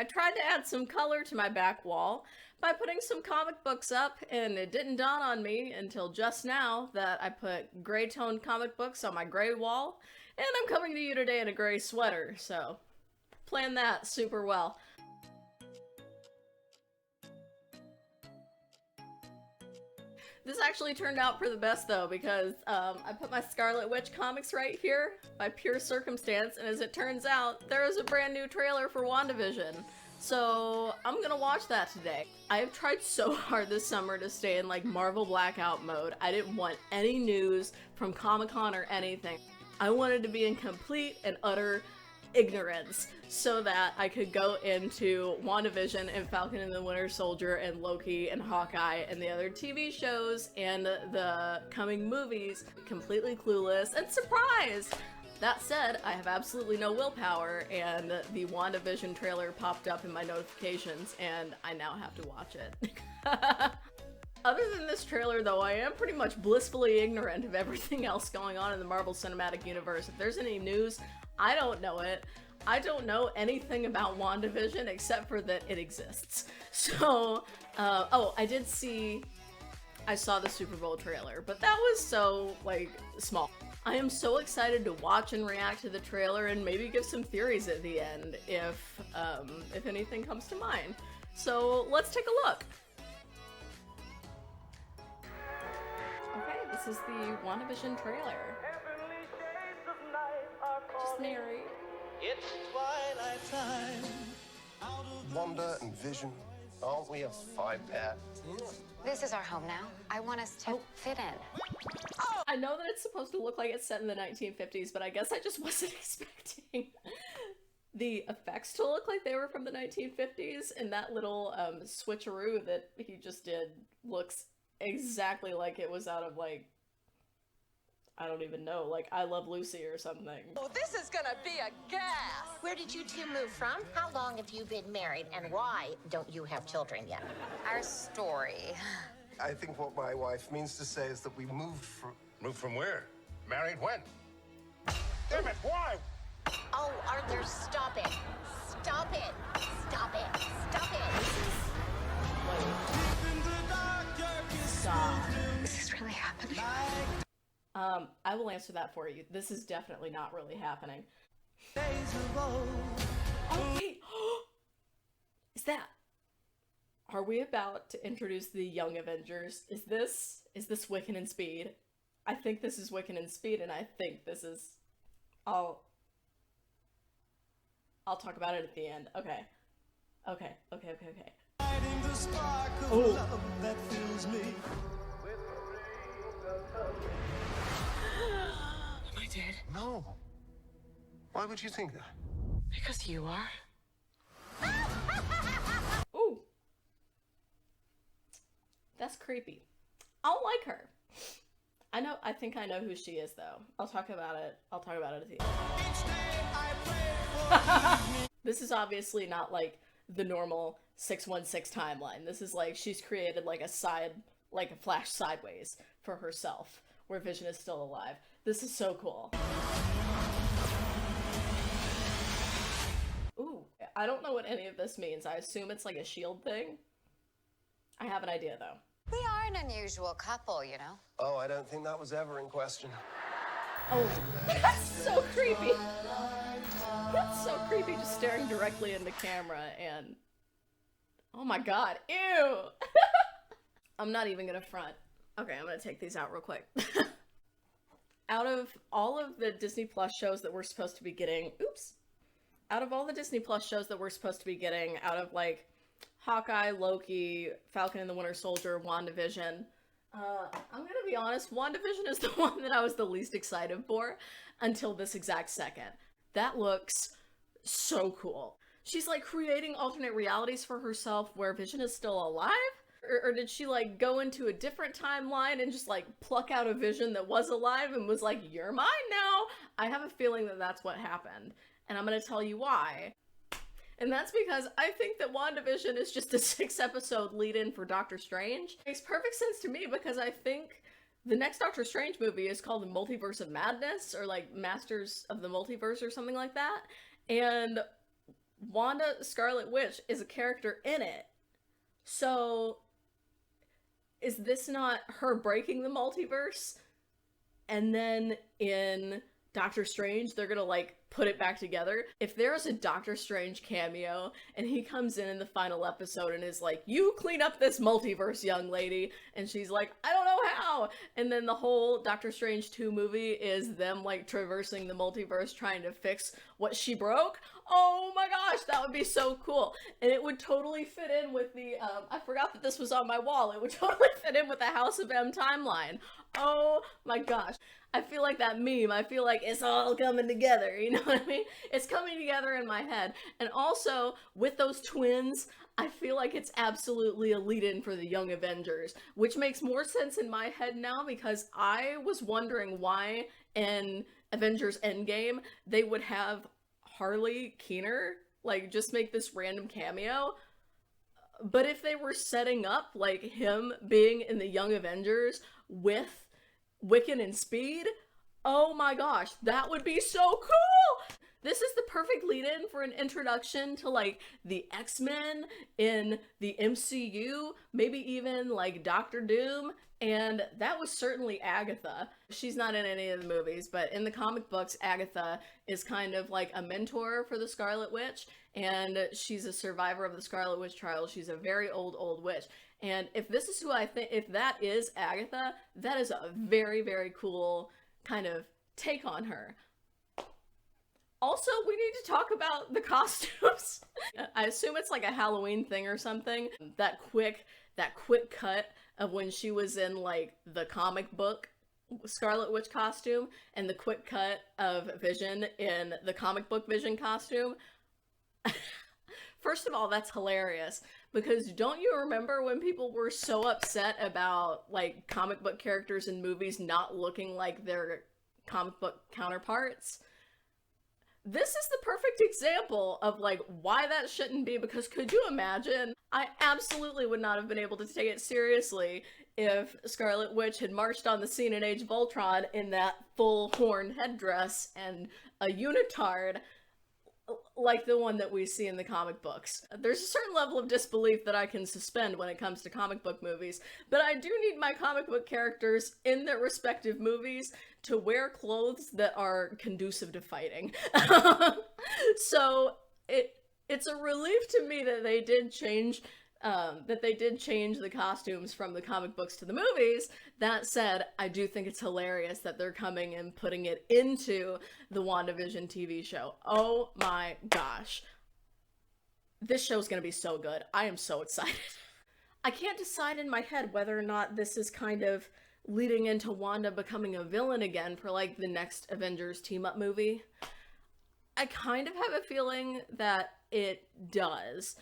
tried to add some color to my back wall by putting some comic books up, and it didn't dawn on me until just now that I put gray toned comic books on my gray wall, and I'm coming to you today in a gray sweater, so planned that super well. This actually turned out for the best though, because I put my Scarlet Witch comics right here by pure circumstance, and as it turns out, there is a brand new trailer for WandaVision. So I'm gonna watch that today. I have tried so hard this summer to stay in like Marvel blackout mode. I didn't want any news from Comic-Con or anything. I wanted to be in complete and utter ignorance so that I could go into WandaVision and Falcon and the Winter Soldier and Loki and Hawkeye and the other TV shows and the coming movies completely clueless and surprised. That said, I have absolutely no willpower, and the WandaVision trailer popped up in my notifications and I now have to watch it. Other than this trailer though, I am pretty much blissfully ignorant of everything else going on in the Marvel Cinematic Universe. If there's any news, I don't know it. I don't know anything about WandaVision except for that it exists. So, oh, I saw the Super Bowl trailer, but that was so, like, small. I am so excited to watch and react to the trailer and maybe give some theories at the end if anything comes to mind. So, let's take a look. Okay, this is the WandaVision trailer. Just married. It's twilight time. Wanda and Vision, aren't we a five-pair? This is our home now. I want us to fit in. I know that it's supposed to look like it's set in the 1950s, but I guess I just wasn't expecting the effects to look like they were from the 1950s, and that little switcheroo that he just did looks exactly like it was out of, like, I don't even know, like I Love Lucy or something. Oh, this is gonna be a gas! Where did you two move from? How long have you been married? And why don't you have children yet? Our story. I think what my wife means to say is that we moved from... Moved from where? Married when? Damn it, why? Oh, Arthur, stop it. Stop it. Stop it. Stop it. Stop. Is this really happening? I will answer that for you. This is definitely not really happening. Okay. Is that... Are we about to introduce the Young Avengers? Is this Wiccan and Speed? I think this is Wiccan and Speed, and I think this is... I'll talk about it at the end. Okay. Okay. Oh. Am I dead? No. Why would you think that? Because you are. Ooh. That's creepy. I don't like her. I think I know who she is though. I'll talk about it at the end. This is obviously not like the normal 616 timeline. This is like she's created like a flash sideways for herself where Vision is still alive. This is so cool. Ooh, I don't know what any of this means. I assume it's like a shield thing. I have an idea though. We are an unusual couple, you know. Oh, I don't think that was ever in question. Oh, that's so creepy. That's so creepy, just staring directly in the camera and... Oh my god, ew! I'm not even gonna front. Okay, I'm gonna take these out real quick. Out of all of the Disney Plus shows that we're supposed to be getting... Out of all the Disney Plus shows that we're supposed to be getting, out of like Hawkeye, Loki, Falcon and the Winter Soldier, WandaVision, I'm gonna be honest, WandaVision is the one that I was the least excited for until this exact second. That looks so cool. She's like creating alternate realities for herself where Vision is still alive? Or did she like go into a different timeline and just like pluck out a Vision that was alive and was like, you're mine now? I have a feeling that that's what happened. And I'm gonna tell you why. And that's because I think that WandaVision is just a 6-episode lead-in for Doctor Strange. Makes perfect sense to me because I think the next Doctor Strange movie is called The Multiverse of Madness or like Masters of the Multiverse or something like that. And Wanda Scarlet Witch is a character in it. So is this not her breaking the multiverse? And then in Doctor Strange, they're gonna like put it back together. If there's a Doctor Strange cameo and he comes in the final episode and is like, you clean up this multiverse, young lady, and she's like, I don't know how, and then the whole Doctor Strange 2 movie is them like traversing the multiverse trying to fix what she broke, oh my gosh, that would be so cool. And it would totally fit in with the I forgot that this was on my wall, it would totally fit in with the House of M timeline. Oh my gosh, I feel like that meme. I feel like it's all coming together, you know what I mean? It's coming together in my head. And also, with those twins, I feel like it's absolutely a lead-in for the Young Avengers, which makes more sense in my head now because I was wondering why in Avengers Endgame they would have Harley Keener, like, just make this random cameo. But if they were setting up, like, him being in the Young Avengers with Wiccan and Speed, oh my gosh, that would be so cool! This is the perfect lead-in for an introduction to, like, the X-Men in the MCU, maybe even, like, Doctor Doom, and that was certainly Agatha. She's not in any of the movies, but in the comic books, Agatha is kind of like a mentor for the Scarlet Witch, and she's a survivor of the Scarlet Witch trials. She's a very old witch. And if this is who I think, if that is Agatha, that is a very, very cool kind of take on her. Also, we need to talk about the costumes. I assume it's like a Halloween thing or something. That quick cut of when she was in like the comic book Scarlet Witch costume and the quick cut of Vision in the comic book Vision costume. First of all, that's hilarious, because don't you remember when people were so upset about, like, comic book characters in movies not looking like their comic book counterparts? This is the perfect example of, like, why that shouldn't be, because could you imagine? I absolutely would not have been able to take it seriously if Scarlet Witch had marched on the scene in Age of Ultron in that full horn headdress and a unitard like the one that we see in the comic books. There's a certain level of disbelief that I can suspend when it comes to comic book movies, but I do need my comic book characters in their respective movies to wear clothes that are conducive to fighting. So it's a relief to me that they did change the costumes from the comic books to the movies. That said, I do think it's hilarious that they're coming and putting it into the WandaVision TV show. Oh my gosh. This show's gonna be so good. I am so excited. I can't decide in my head whether or not this is kind of leading into Wanda becoming a villain again for like the next Avengers team-up movie. I kind of have a feeling that it does.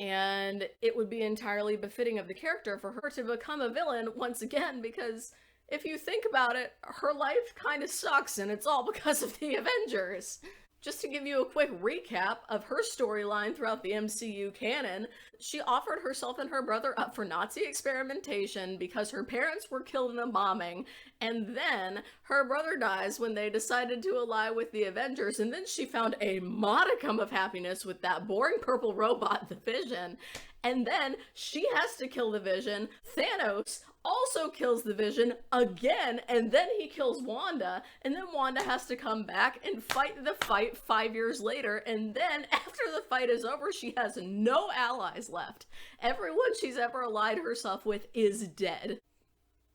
And it would be entirely befitting of the character for her to become a villain once again, because if you think about it, her life kind of sucks and it's all because of the Avengers. Just to give you a quick recap of her storyline throughout the MCU canon, she offered herself and her brother up for Nazi experimentation because her parents were killed in a bombing, and then her brother dies when they decided to ally with the Avengers, and then she found a modicum of happiness with that boring purple robot, the Vision, and then she has to kill the Vision. Thanos also kills the Vision again, and then he kills Wanda, and then Wanda has to come back and fight the fight 5 years later, and then after the fight is over, she has no allies left. Everyone she's ever allied herself with is dead.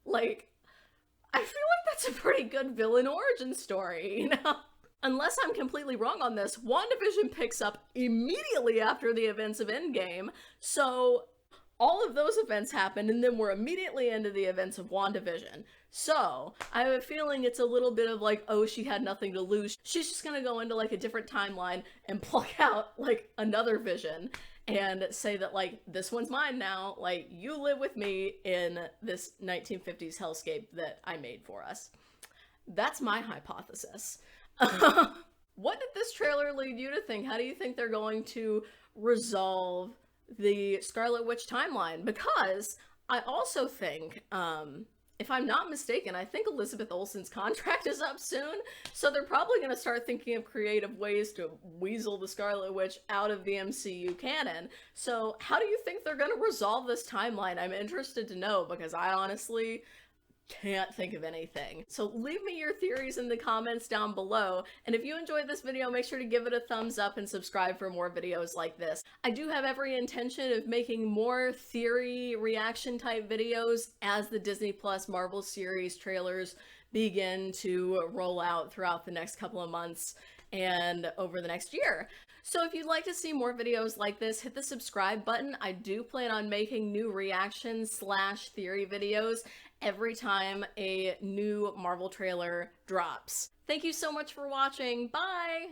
Like, I feel like that's a pretty good villain origin story, you know? Unless I'm completely wrong on this, WandaVision picks up immediately after the events of Endgame, so all of those events happened, and then we're immediately into the events of WandaVision. So, I have a feeling it's a little bit of like, oh, she had nothing to lose. She's just gonna go into like a different timeline and pluck out like another Vision and say that like, this one's mine now, like, you live with me in this 1950s hellscape that I made for us. That's my hypothesis. What did this trailer lead you to think? How do you think they're going to resolve the Scarlet Witch timeline? Because I also think, If I'm not mistaken, I think Elizabeth Olsen's contract is up soon, so they're probably going to start thinking of creative ways to weasel the Scarlet Witch out of the MCU canon. So how do you think they're going to resolve this timeline? I'm interested to know, because I honestly can't think of anything. So leave me your theories in the comments down below, and if you enjoyed this video, make sure to give it a thumbs up and subscribe for more videos like this. I do have every intention of making more theory reaction type videos as the Disney Plus Marvel series trailers begin to roll out throughout the next couple of months and over the next year. So if you'd like to see more videos like this, hit the subscribe button. I do plan on making new reactions / theory videos every time a new Marvel trailer drops. Thank you so much for watching. Bye!